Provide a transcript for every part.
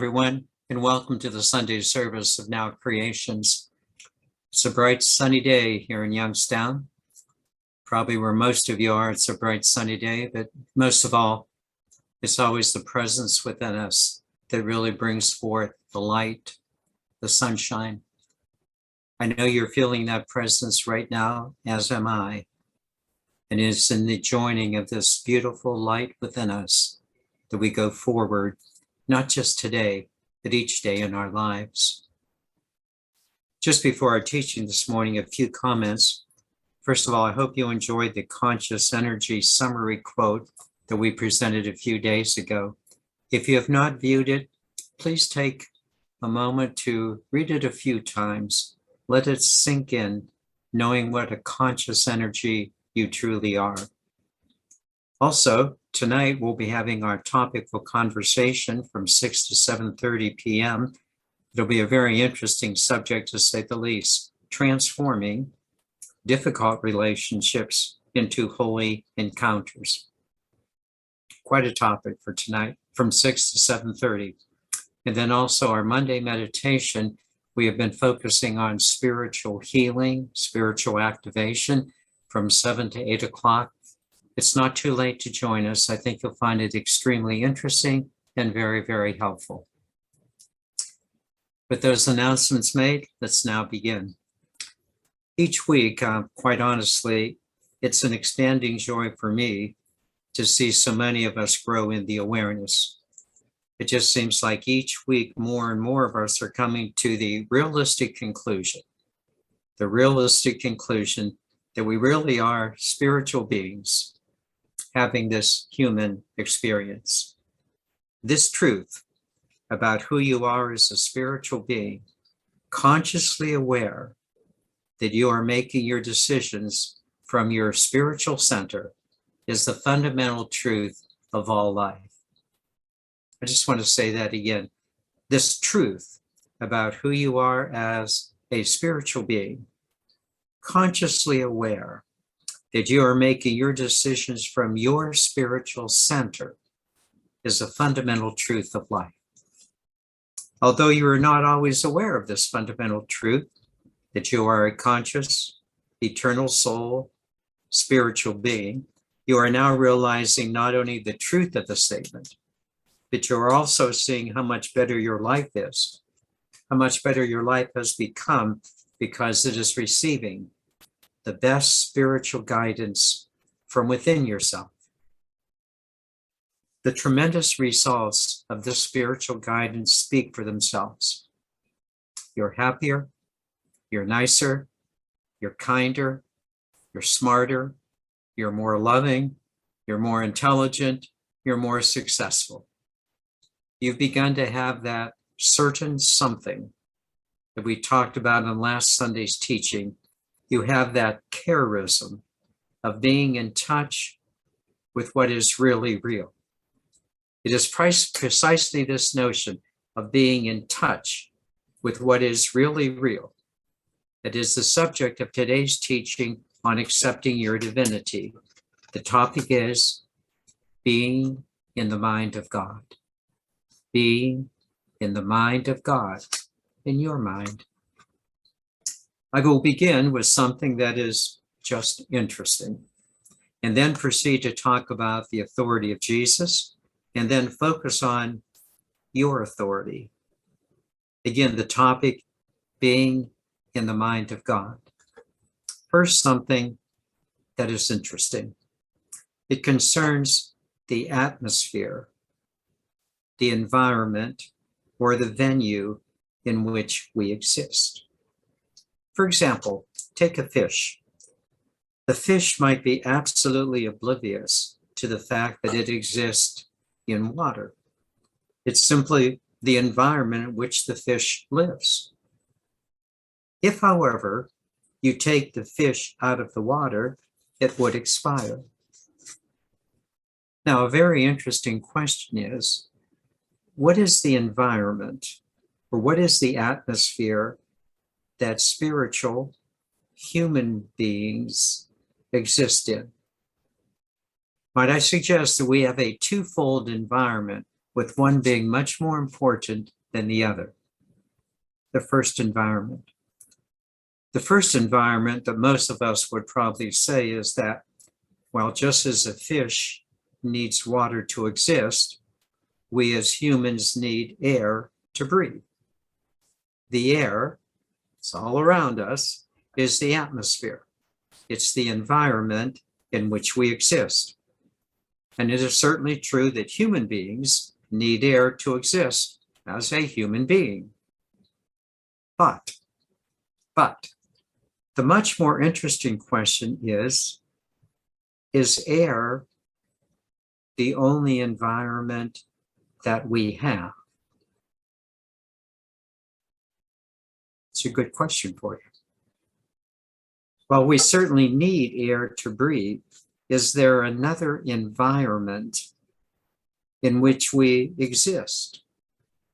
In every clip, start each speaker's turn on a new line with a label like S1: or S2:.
S1: Everyone, and welcome to the Sunday service of Now Creations. It's a bright sunny day here in Youngstown. Probably where most of you are, it's a bright sunny day, but most of all, it's always the presence within us that really brings forth the light, the sunshine. I know you're feeling that presence right now, as am I. And it's in the joining of this beautiful light within us that we go forward, not just today, but each day in our lives. Just before our teaching this morning, a few comments. First of all, I hope you enjoyed the conscious energy summary quote that we presented a few days ago. If you have not viewed it, please take a moment to read it a few times. Let it sink in, knowing what a conscious energy you truly are. Also, tonight we'll be having our topical conversation from 6 to 7:30 p.m. It'll be a very interesting subject, to say the least, transforming difficult relationships into holy encounters. Quite a topic for tonight from 6 to 7:30. And then also our Monday meditation, we have been focusing on spiritual healing, spiritual activation from 7 to 8 o'clock. It's not too late to join us. I think you'll find it extremely interesting and very, very helpful. With those announcements made, let's now begin. Each week, quite honestly, it's an expanding joy for me to see so many of us grow in the awareness. It just seems like each week more and more of us are coming to the realistic conclusion that we really are spiritual beings having this human experience. This truth about who you are as a spiritual being, consciously aware that you are making your decisions from your spiritual center, is the fundamental truth of all life. I just want to say that again. This truth about who you are as a spiritual being, consciously aware that you are making your decisions from your spiritual center, is a fundamental truth of life. Although you are not always aware of this fundamental truth, that you are a conscious, eternal soul, spiritual being, you are now realizing not only the truth of the statement, but you are also seeing how much better your life is, how much better your life has become because it is receiving the best spiritual guidance from within yourself. The tremendous results of this spiritual guidance speak for themselves. You're happier, you're nicer, you're kinder, you're smarter, you're more loving, you're more intelligent, you're more successful. You've begun to have that certain something that we talked about in last Sunday's teaching. You have that charism of being in touch with what is really real. It is precisely this notion of being in touch with what is really real that is the subject of today's teaching on accepting your divinity. The topic is being in the mind of God. Being in the mind of God, in your mind. I will begin with something that is just interesting, and then proceed to talk about the authority of Jesus, and then focus on your authority. Again, the topic being in the mind of God. First, something that is interesting. It concerns the atmosphere, the environment, or the venue in which we exist. For example, take a fish. The fish might be absolutely oblivious to the fact that it exists in water. It's simply the environment in which the fish lives. If, however, you take the fish out of the water, it would expire. Now, a very interesting question is, what is the environment, or what is the atmosphere that spiritual human beings exist in? Might I suggest that we have a twofold environment with one being much more important than the other. The first environment. The first environment that most of us would probably say is that, well, just as a fish needs water to exist, we as humans need air to breathe. The air, it's all around us, is the atmosphere. It's the environment in which we exist. And it is certainly true that human beings need air to exist as a human being. But the much more interesting question is air the only environment that we have? It's a good question for you. Well, we certainly need air to breathe. Is there another environment in which we exist,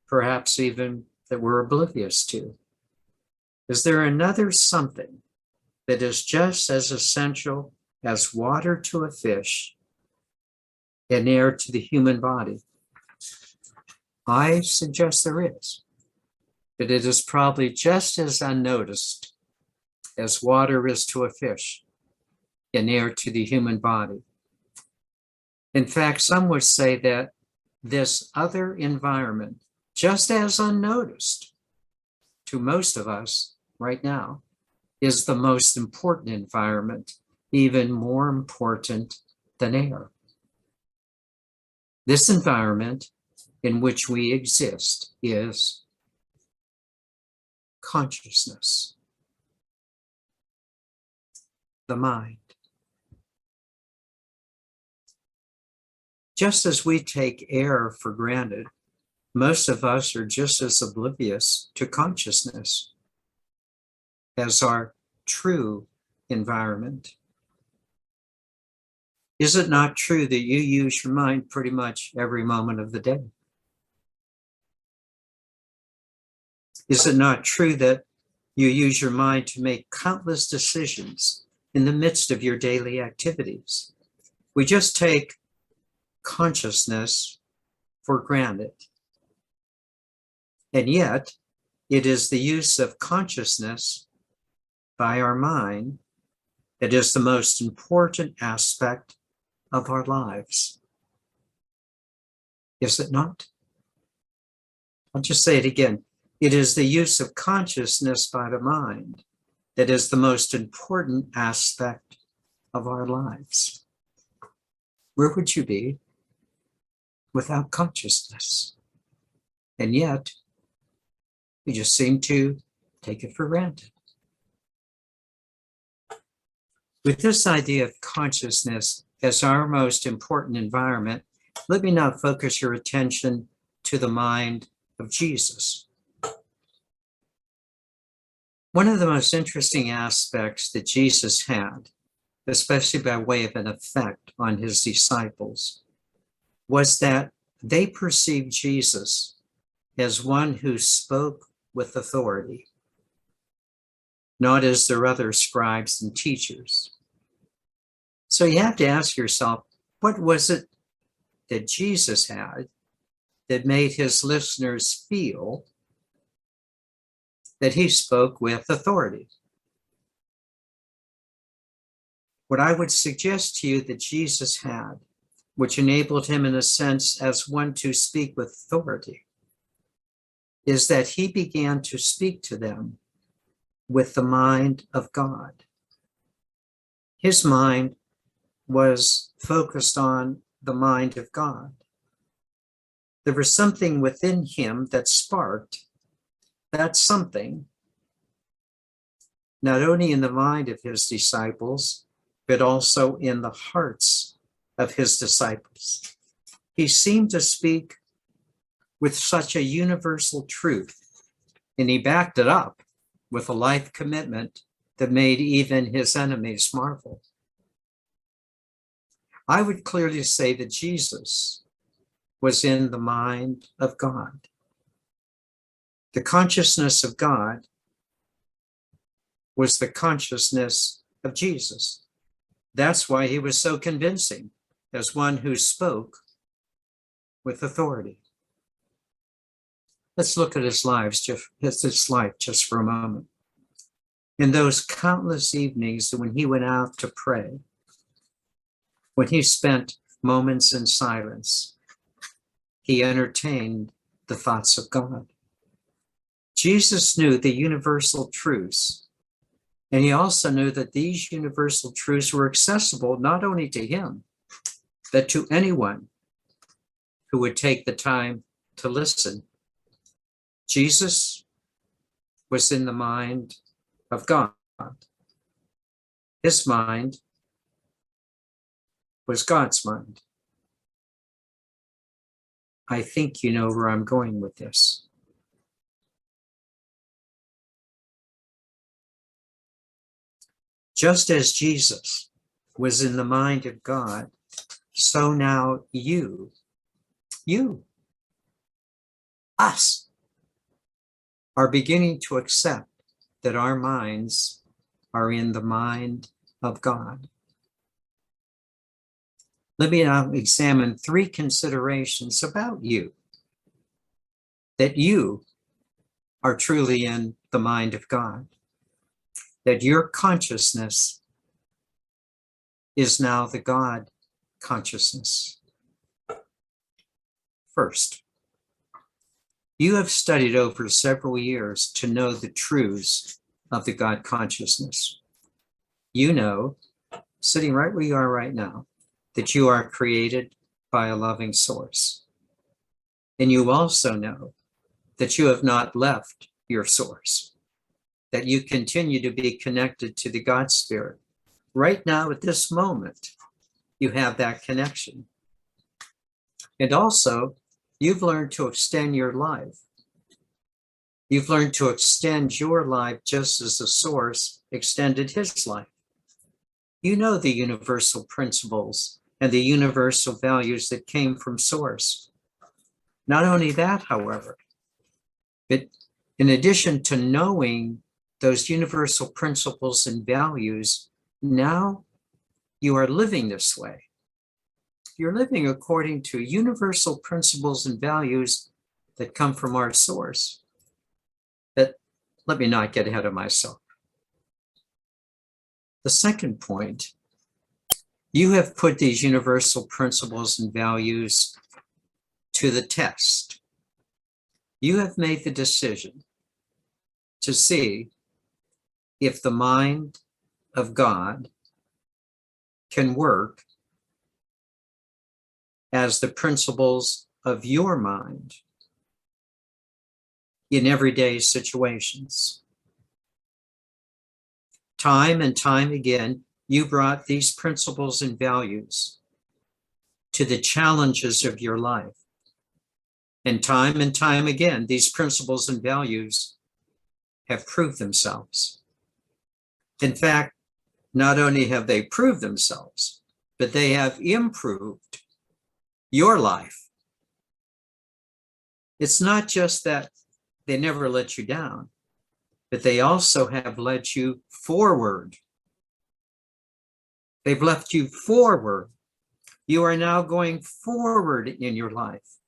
S1: perhaps even that we're oblivious to? Is there another something that is just as essential as water to a fish and air to the human body? I suggest there is, but it is probably just as unnoticed as water is to a fish and air to the human body. In fact, some would say that this other environment, just as unnoticed to most of us right now, is the most important environment, even more important than air. This environment in which we exist is consciousness, the mind. Just as we take air for granted, most of us are just as oblivious to consciousness as our true environment. Is it not true that you use your mind pretty much every moment of the day? Is it not true that you use your mind to make countless decisions in the midst of your daily activities? We just take consciousness for granted. And yet, it is the use of consciousness by our mind that is the most important aspect of our lives. Is it not? I'll just say it again. It is the use of consciousness by the mind that is the most important aspect of our lives. Where would you be without consciousness? And yet, we just seem to take it for granted. With this idea of consciousness as our most important environment, let me now focus your attention to the mind of Jesus. One of the most interesting aspects that Jesus had, especially by way of an effect on his disciples, was that they perceived Jesus as one who spoke with authority, not as their other scribes and teachers. So you have to ask yourself, what was it that Jesus had that made his listeners feel that he spoke with authority? What I would suggest to you that Jesus had, which enabled him in a sense as one to speak with authority, is that he began to speak to them with the mind of God. His mind was focused on the mind of God. There was something within him that sparked that something, not only in the mind of his disciples, but also in the hearts of his disciples. He seemed to speak with such a universal truth, and he backed it up with a life commitment that made even his enemies marvel. I would clearly say that Jesus was in the mind of God. The consciousness of God was the consciousness of Jesus. That's why he was so convincing as one who spoke with authority. Let's look at his life just for a moment. In those countless evenings when he went out to pray, when he spent moments in silence, he entertained the thoughts of God. Jesus knew the universal truths, and he also knew that these universal truths were accessible not only to him, but to anyone who would take the time to listen. Jesus was in the mind of God. His mind was God's mind. I think you know where I'm going with this. Just as Jesus was in the mind of God, so now you, us, are beginning to accept that our minds are in the mind of God. Let me now examine 3 considerations about you, that you are truly in the mind of God, that your consciousness is now the God consciousness. First, you have studied over several years to know the truths of the God consciousness. You know, sitting right where you are right now, that you are created by a loving source. And you also know that you have not left your source, that you continue to be connected to the God Spirit. Right now, at this moment, you have that connection. And also, you've learned to extend your life. You've learned to extend your life just as the source extended his life. You know the universal principles and the universal values that came from source. Not only that, however, but in addition to knowing those universal principles and values, now you are living this way. You're living according to universal principles and values that come from our source. But let me not get ahead of myself. The second point, you have put these universal principles and values to the test. You have made the decision to see if the mind of God can work as the principles of your mind in everyday situations. Time and time again, you brought these principles and values to the challenges of your life. And time again, these principles and values have proved themselves. In fact, not only have they proved themselves, but they have improved your life. It's not just that they never let you down, but they also have led you forward. They've left you forward. You are now going forward in your life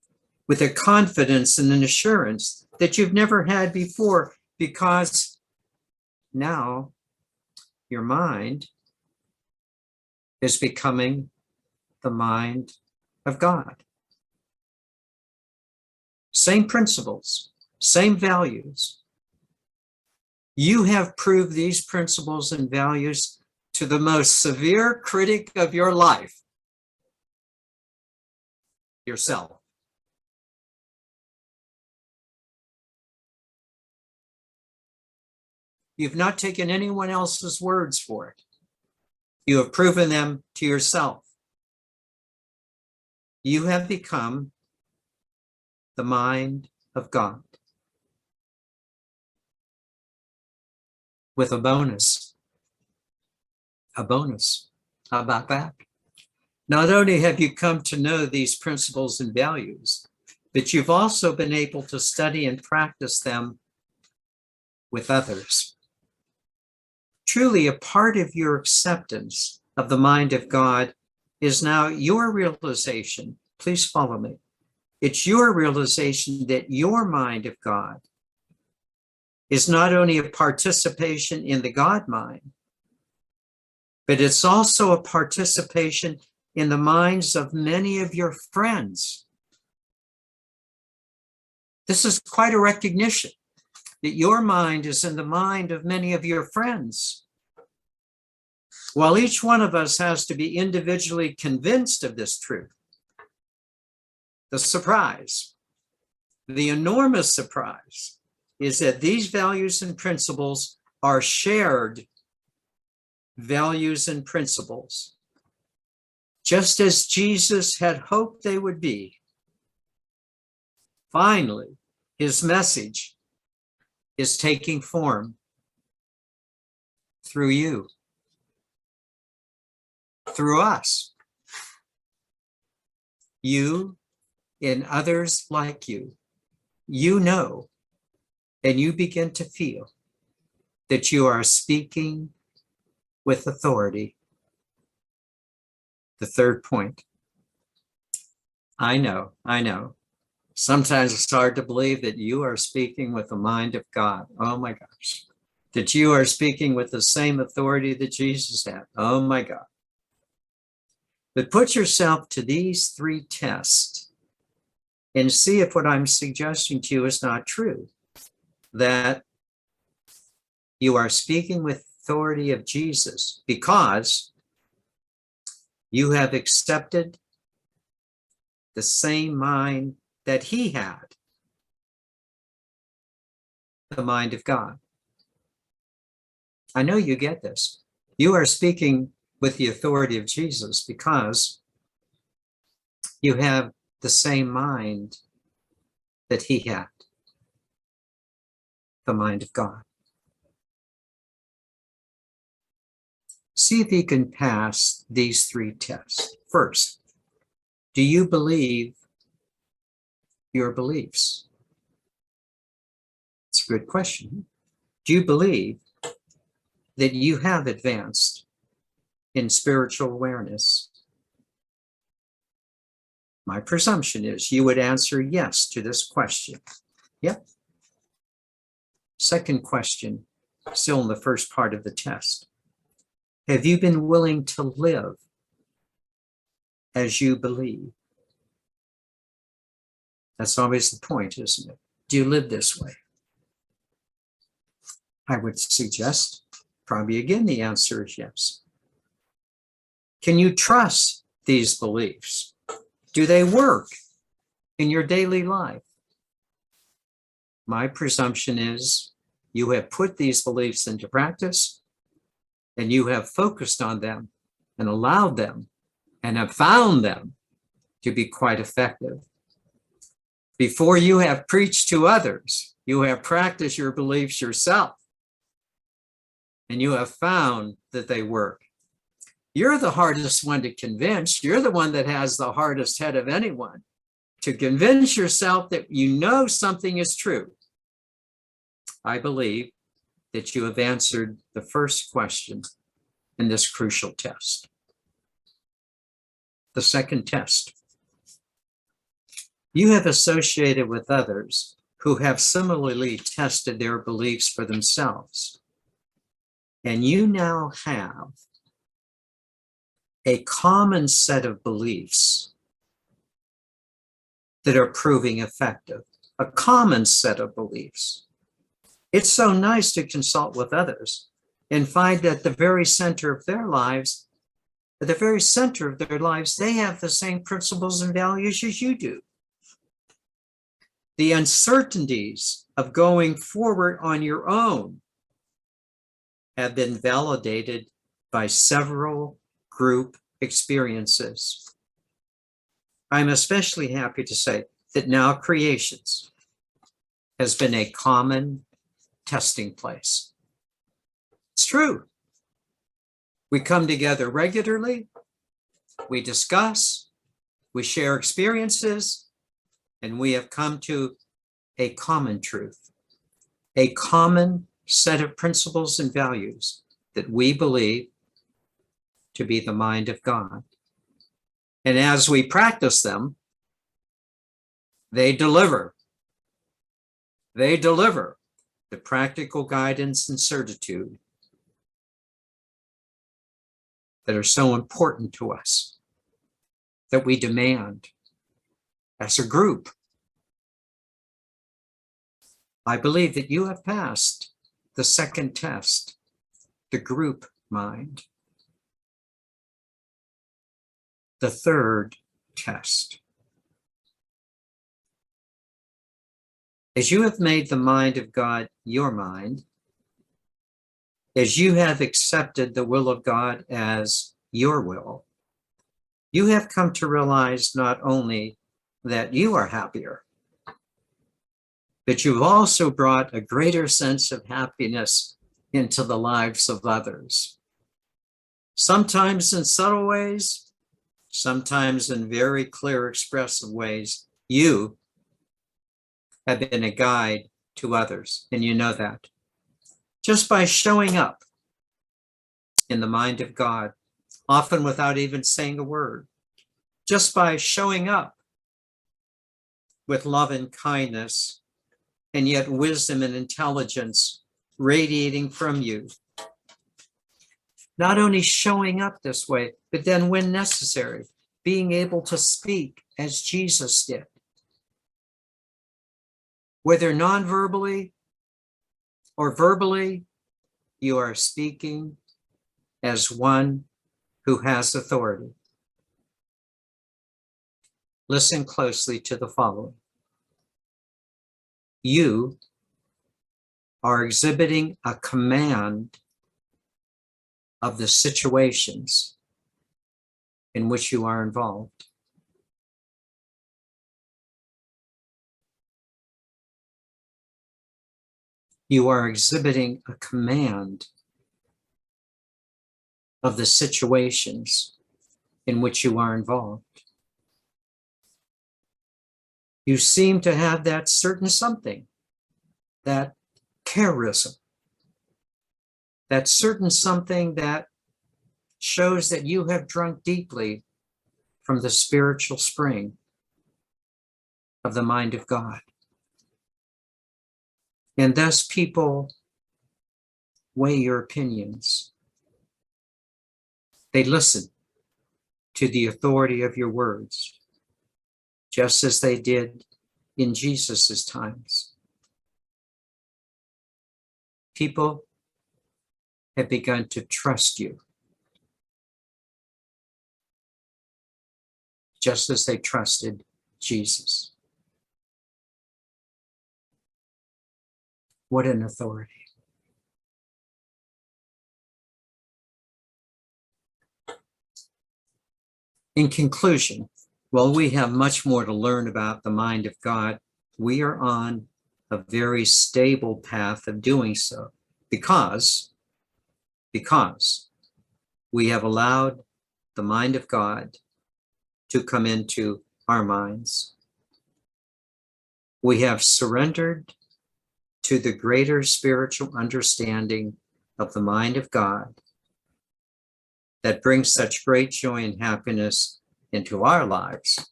S1: with a confidence and an assurance that you've never had before, because now your mind is becoming the mind of God. Same principles, same values. You have proved these principles and values to the most severe critic of your life, yourself. You've not taken anyone else's words for it. You have proven them to yourself. You have become the mind of God. With a bonus. A bonus. How about that? Not only have you come to know these principles and values, but you've also been able to study and practice them with others. Truly, a part of your acceptance of the mind of God is now your realization. Please follow me. It's your realization that your mind of God is not only a participation in the God mind, but it's also a participation in the minds of many of your friends. This is quite a recognition that your mind is in the mind of many of your friends. While each one of us has to be individually convinced of this truth, the surprise, the enormous surprise, is that these values and principles are shared values and principles, just as Jesus had hoped they would be. Finally, his message is taking form through you, through us. You and others like you, you know, and you begin to feel that you are speaking with authority. The third point. I know. Sometimes it's hard to believe that you are speaking with the mind of God. Oh my gosh. That you are speaking with the same authority that Jesus had. Oh my God. But put yourself to these three tests and see if what I'm suggesting to you is not true. That you are speaking with authority of Jesus because you have accepted the same mind that he had, the mind of God. I know you get this. You are speaking with the authority of Jesus because you have the same mind that he had, the mind of God. See if you can pass these three tests. First, do you believe your beliefs? It's a good question. Do you believe that you have advanced in spiritual awareness? My presumption is you would answer yes to this question. Yep. Second question, still in the first part of the test. Have you been willing to live as you believe? That's always the point, isn't it? Do you live this way? I would suggest, probably again, the answer is yes. Can you trust these beliefs? Do they work in your daily life? My presumption is you have put these beliefs into practice and you have focused on them and allowed them and have found them to be quite effective. Before you have preached to others, you have practiced your beliefs yourself and you have found that they work. You're the hardest one to convince. You're the one that has the hardest head of anyone to convince yourself that you know something is true. I believe that you have answered the first question in this crucial test. The second test. You have associated with others who have similarly tested their beliefs for themselves. And you now have a common set of beliefs that are proving effective, a common set of beliefs. It's so nice to consult with others and find that the very center of their lives, at the very center of their lives, they have the same principles and values as you do. The uncertainties of going forward on your own have been validated by several group experiences. I'm especially happy to say that Now Creations has been a common testing place. It's true. We come together regularly, we discuss, we share experiences, and we have come to a common truth, a common set of principles and values that we believe to be the mind of God. And as we practice them, They deliver. They deliver the practical guidance and certitude that are so important to us, that we demand as a group. I believe that you have passed the second test, the group mind. The third test. As you have made the mind of God your mind, as you have accepted the will of God as your will, you have come to realize not only that you are happier, but you've also brought a greater sense of happiness into the lives of others. Sometimes in subtle ways, sometimes in very clear, expressive ways. You have been a guide to others, and you know that. Just by showing up in the mind of God, often without even saying a word, just by showing up with love and kindness, and yet wisdom and intelligence radiating from you. Not only showing up this way, but then when necessary, being able to speak as Jesus did. Whether non-verbally or verbally, you are speaking as one who has authority. Listen closely to the following. You are exhibiting a command of the situations in which you are involved. You are exhibiting a command of the situations in which you are involved. You seem to have that certain something, that charism, that certain something that shows that you have drunk deeply from the spiritual spring of the mind of God. And thus people weigh your opinions. They listen to the authority of your words, just as they did in Jesus's times. People have begun to trust you, just as they trusted Jesus. What an authority. In conclusion, while we have much more to learn about the mind of God, we are on a very stable path of doing so because we have allowed the mind of God to come into our minds. We have surrendered to the greater spiritual understanding of the mind of God that brings such great joy and happiness into our lives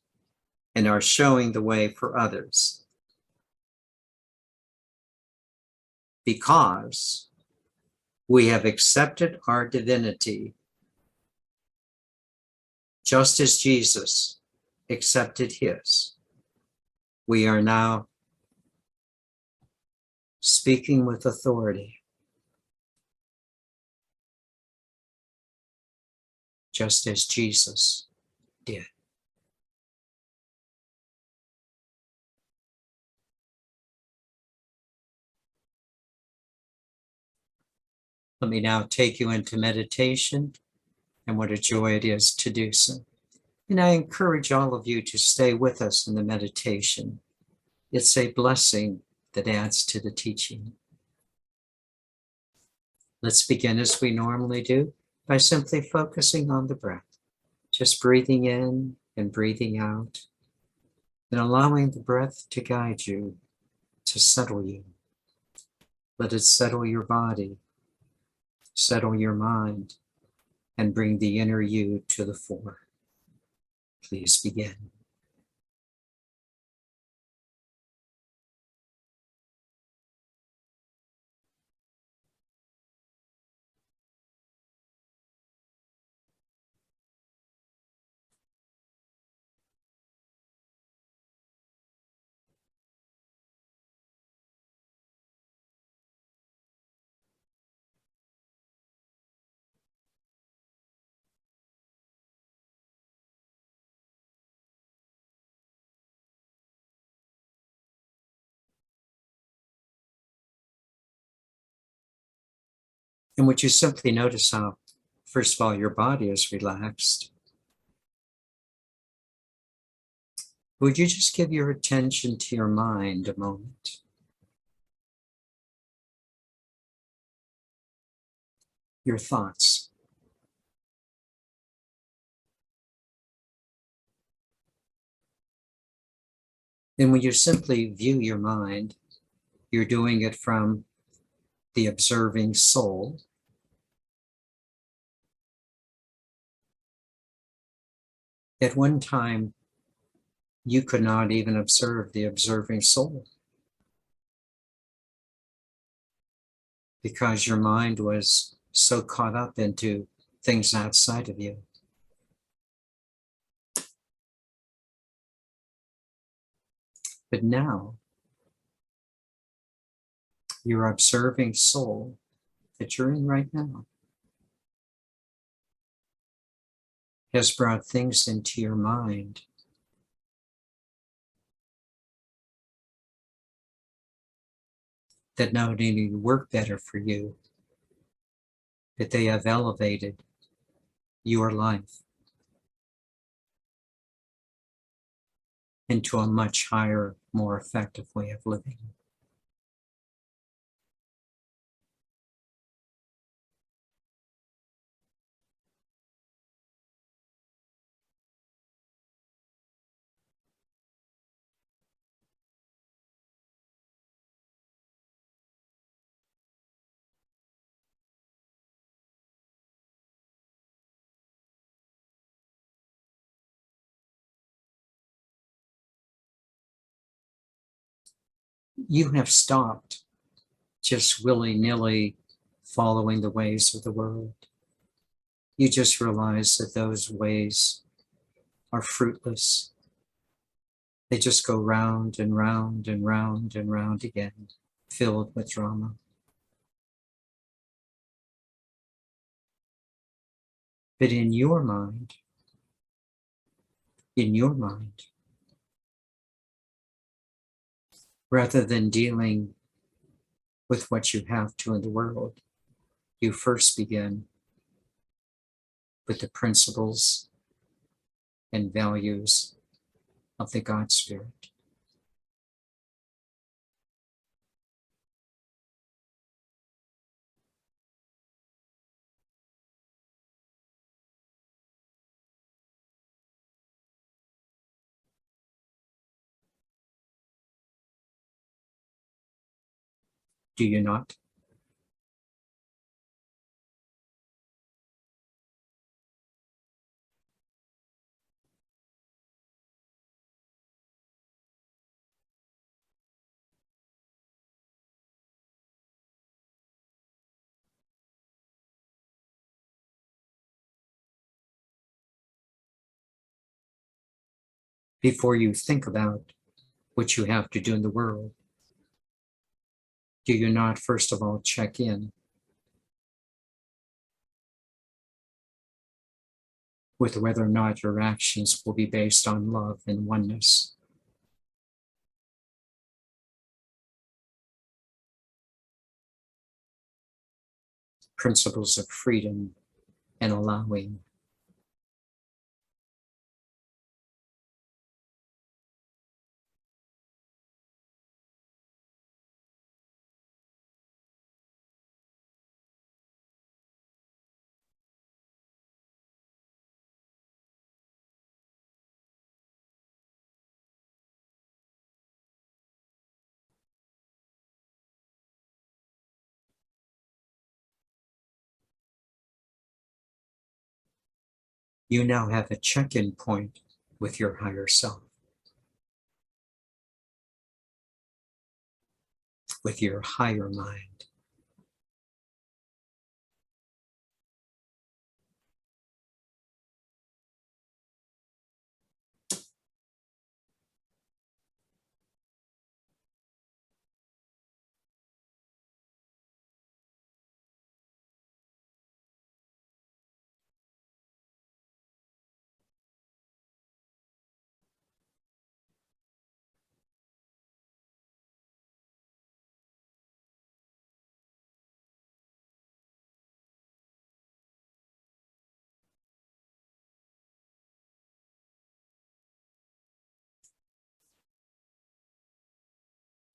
S1: and are showing the way for others. Because we have accepted our divinity just as Jesus accepted his. We are now speaking with authority, just as Jesus did. Let me now take you into meditation, and what a joy it is to do so. And I encourage all of you to stay with us in the meditation. It's a blessing that adds to the teaching. Let's begin as we normally do by simply focusing on the breath, just breathing in and breathing out, and allowing the breath to guide you, to settle you. Let it settle your body, settle your mind, and bring the inner you to the fore. Please begin. And would you simply notice how, first of all, your body is relaxed? Would you just give your attention to your mind a moment? Your thoughts. And when you simply view your mind, you're doing it from the observing soul. At one time, you could not even observe the observing soul because your mind was so caught up into things outside of you. But now, your observing soul that you're in right now has brought things into your mind that not only work better for you, but they have elevated your life into a much higher, more effective way of living. You have stopped just willy-nilly following the ways of the world. You just realize that those ways are fruitless. They just go round and round and round and round again, filled with drama. But in your mind, rather than dealing with what you have to in the world, you first begin with the principles and values of the God Spirit. Do you not? Before you think about what you have to do in the world, do you not first of all check in with whether or not your actions will be based on love and oneness? Principles of freedom and allowing. You now have a check-in point with your higher self, with your higher mind.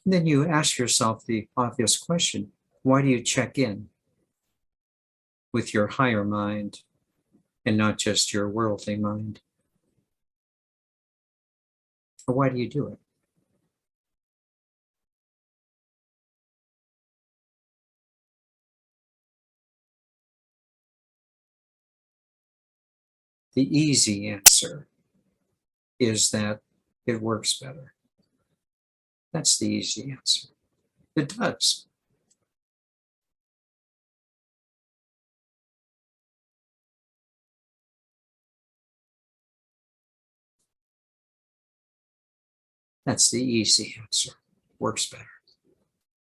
S1: And then you ask yourself the obvious question, why do you check in with your higher mind and not just your worldly mind? Or why do you do it? The easy answer is that it works better. That's the easy answer. It does. That's the easy answer. Works better.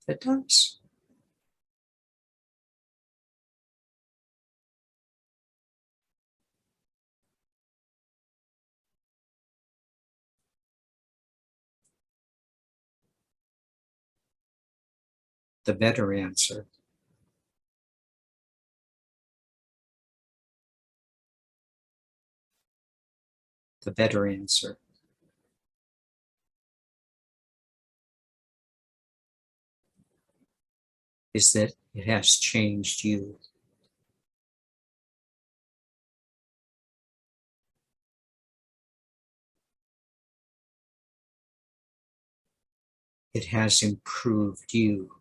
S1: It does. The better answer is that it has changed you. It has improved you.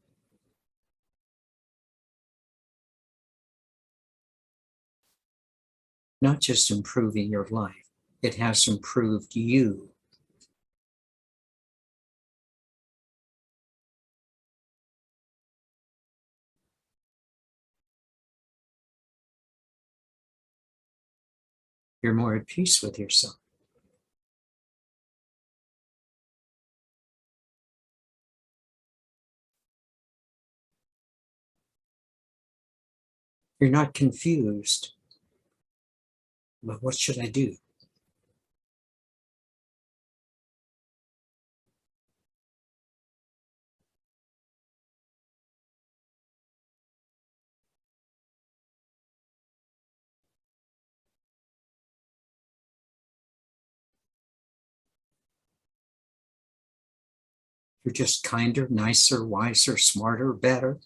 S1: Not just improving your life, it has improved you. You're more at peace with yourself. You're not confused. But what should I do? You're just kinder, nicer, wiser, smarter, better.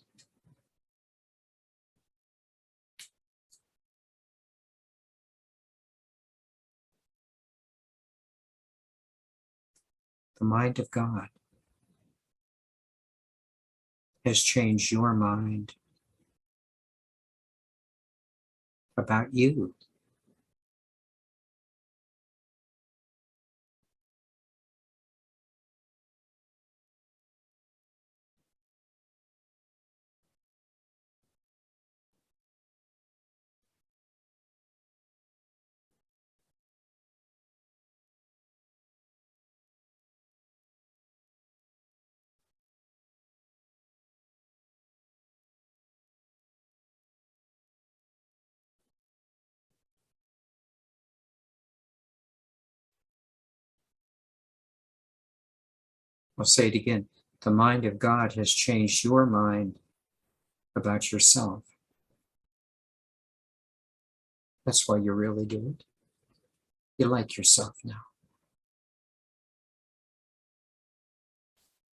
S1: The mind of God has changed your mind about you. I'll say it again. The mind of God has changed your mind about yourself. That's why you really do it. You like yourself now.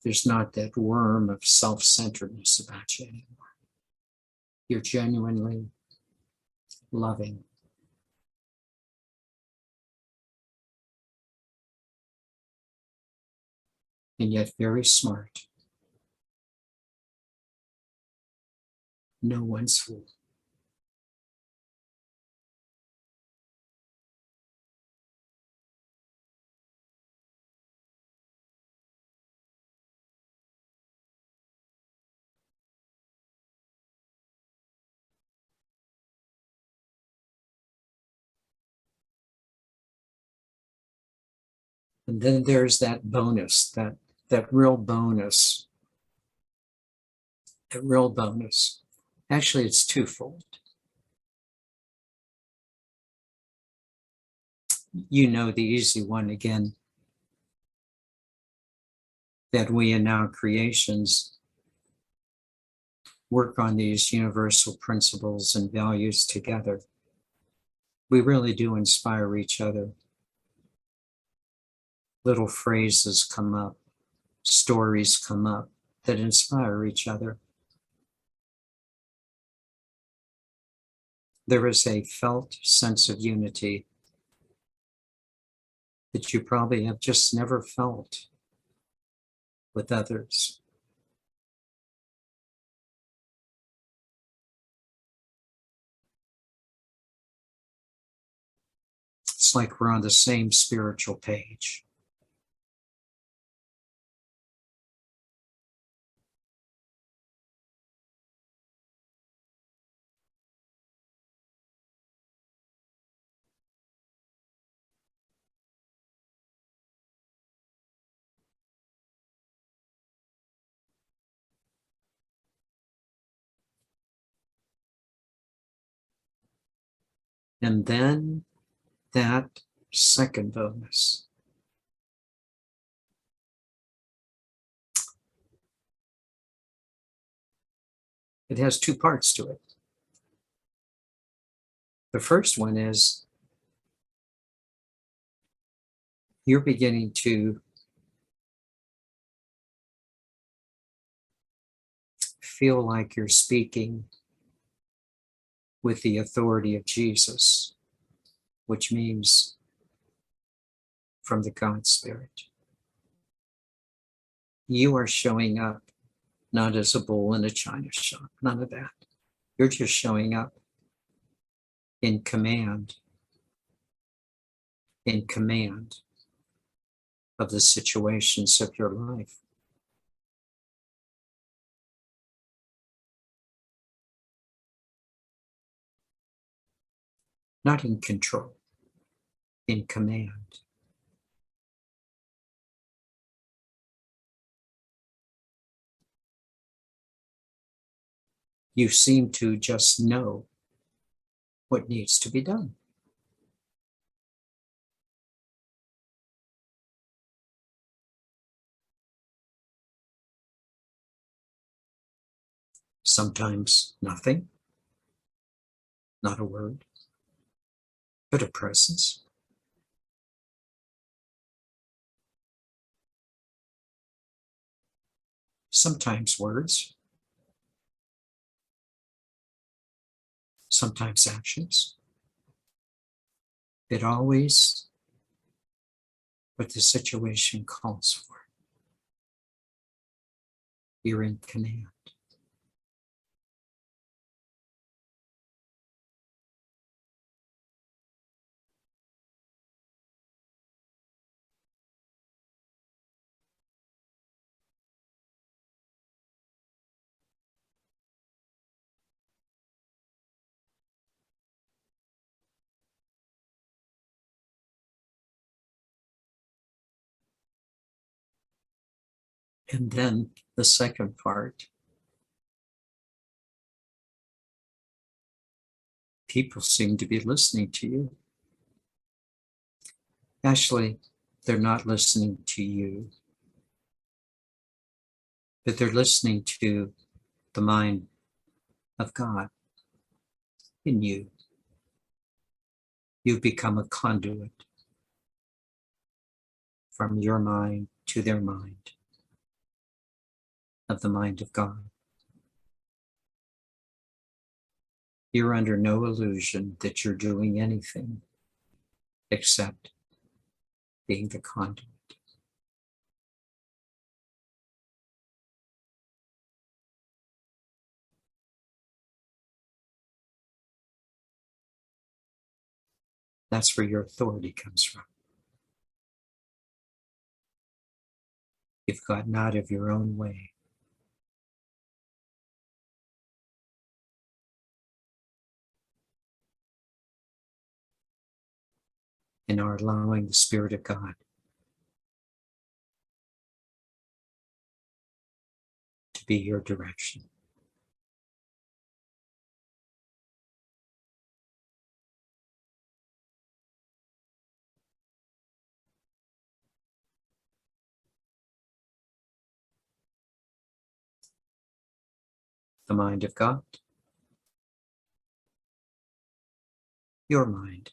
S1: There's not that worm of self-centeredness about you anymore. You're genuinely loving. And yet very smart. No one's fool. And then there's that bonus, that real bonus. That real bonus. Actually, it's twofold. You know the easy one again, that we in our creations work on these universal principles and values together. We really do inspire each other. Little phrases come up. stories come up that inspire each other. There is a felt sense of unity that you probably have just never felt with others. It's like we're on the same spiritual page. And then that second bonus. It has two parts to it. The first one is you're beginning to feel like you're speaking with the authority of Jesus, which means from the God Spirit. You are showing up not as a bull in a china shop, none of that. You're just showing up in command of the situations of your life. Not in control, in command. You seem to just know what needs to be done. Sometimes nothing, not a word, but a presence. Sometimes words, sometimes actions. It always what the situation calls for. You're in command. And then the second part, people seem to be listening to you. Actually, they're not listening to you, but they're listening to the mind of God in you. You've become a conduit from your mind to their mind, of the mind of God. You're under no illusion that you're doing anything except being the conduit. That's where your authority comes from. You've gotten out of your own way. And are allowing the Spirit of God to be your direction. The mind of God, your mind.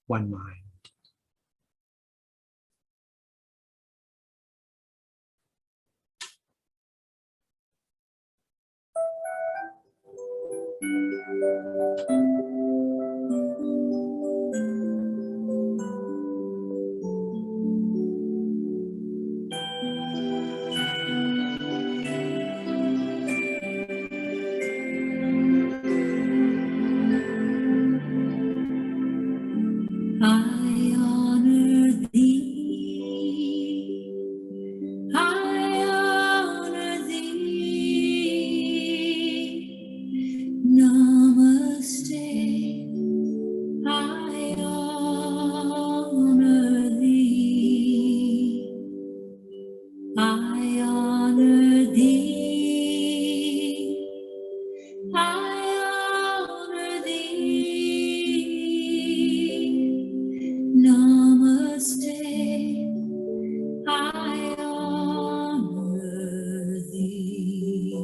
S1: One mind.
S2: I honor thee. I honor thee. Namaste. I honor thee. I honor thee. I honor thee. Namaste. I honor thee.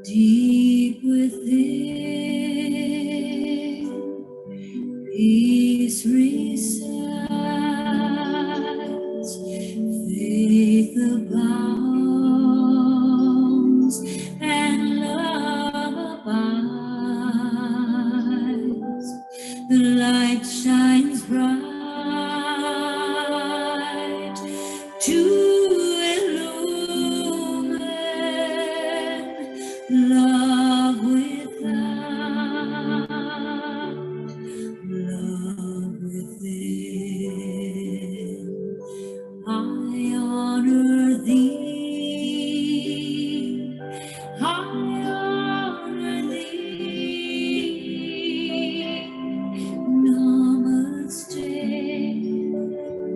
S2: Deep within, peace resides, faith abounds, and love abides. The light shines bright to illumine love without, love within. I honor thee. I honor thee. Namaste.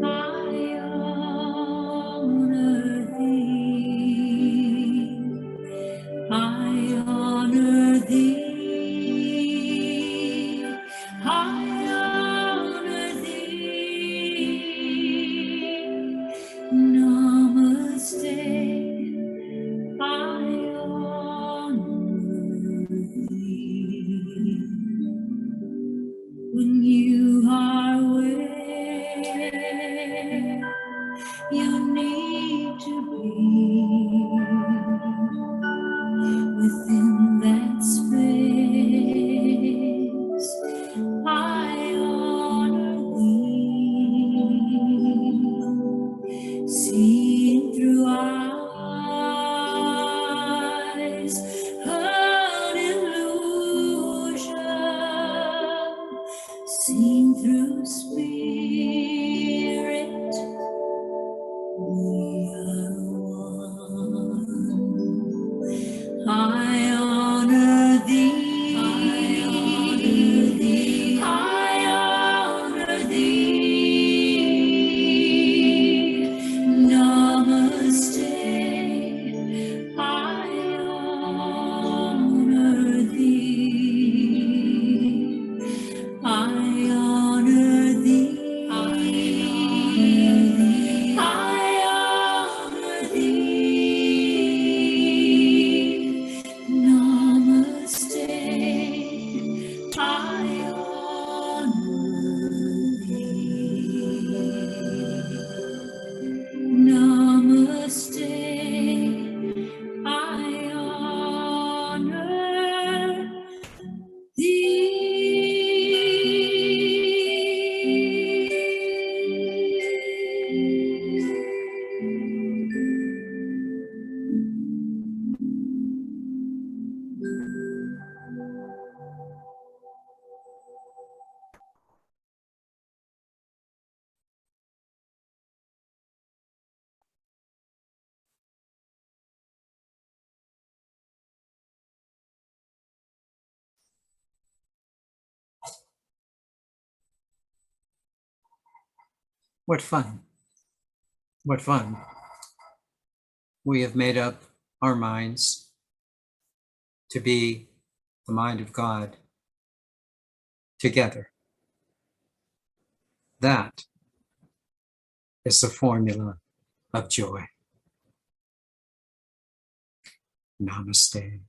S2: I honor thee. I honor thee. I honor thee. Namaste. I honor thee. When you are where you need to be, within that space, I honor thee. Seen through eyes, an illusion, seen through spirit, we are one. I honor thee. I honor thee. I honor thee. Namaste. I honor thee. I honor thee. I honor thee. Namaste. I honor thee. Namaste. I honor
S1: What fun. What fun. We have made up our minds to be the mind of God together. That is the formula of joy. Namaste.